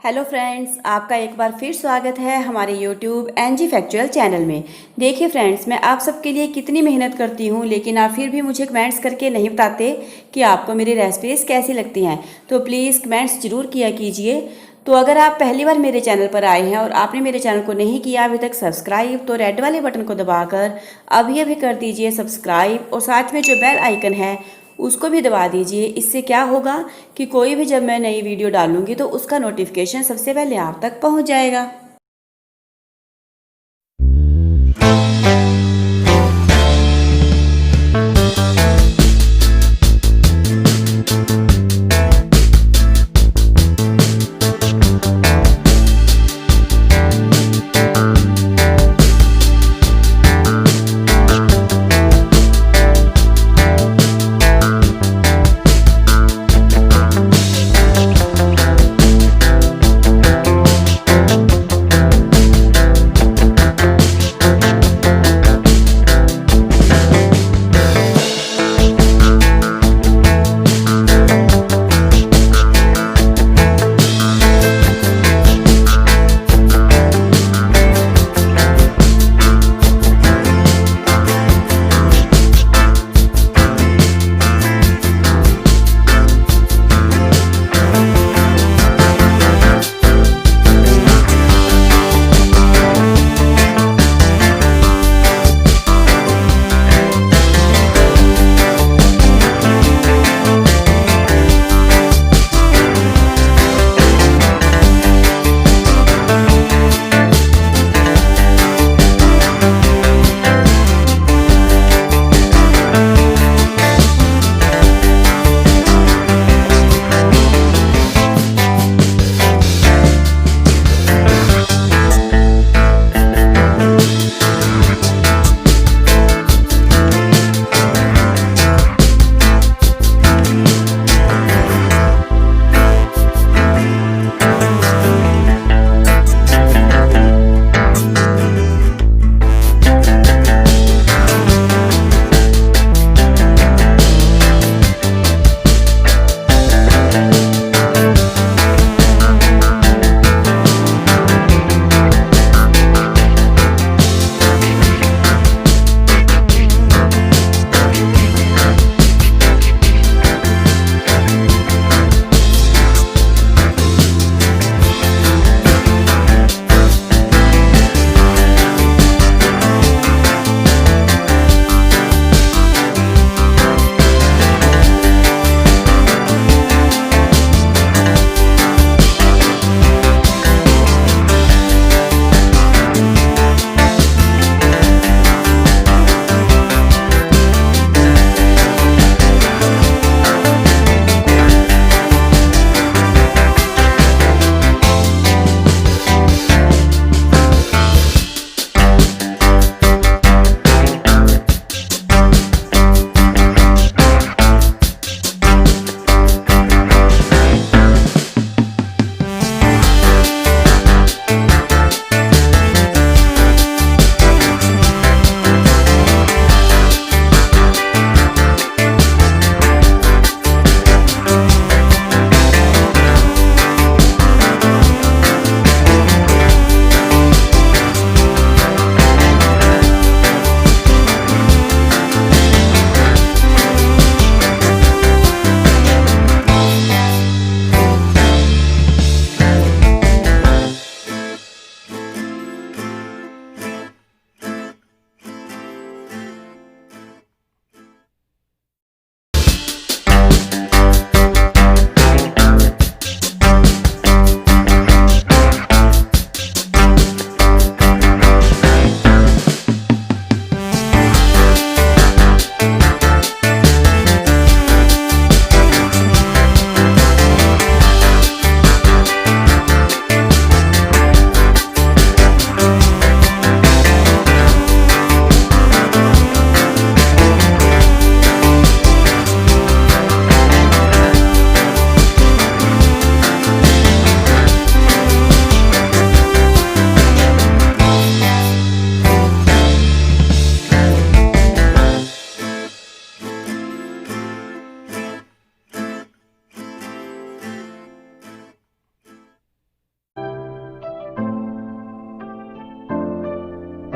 Hello friends, आपका एक बार फिर स्वागत है हमारे यूट्यूब एनजी फैक्चुअल चैनल में। देखिए फ्रेंड्स, मैं आप सबके लिए कितनी मेहनत करती हूँ, लेकिन आप फिर भी मुझे कमेंट्स करके नहीं बताते कि आपको मेरी रेसिपीज़ कैसी लगती हैं। तो प्लीज़ कमेंट्स ज़रूर किया कीजिए। तो अगर आप पहली बार मेरे चैनल पर आए हैं और आपने मेरे चैनल को नहीं किया अभी तक सब्सक्राइब, तो रेड वाले बटन को दबाकर अभी अभी कर दीजिए सब्सक्राइब, और साथ में जो बेल आइकन है उसको भी दबा दीजिए। इससे क्या होगा कि कोई भी जब मैं नई वीडियो डालूंगी तो उसका नोटिफिकेशन सबसे पहले आप तक पहुंच जाएगा।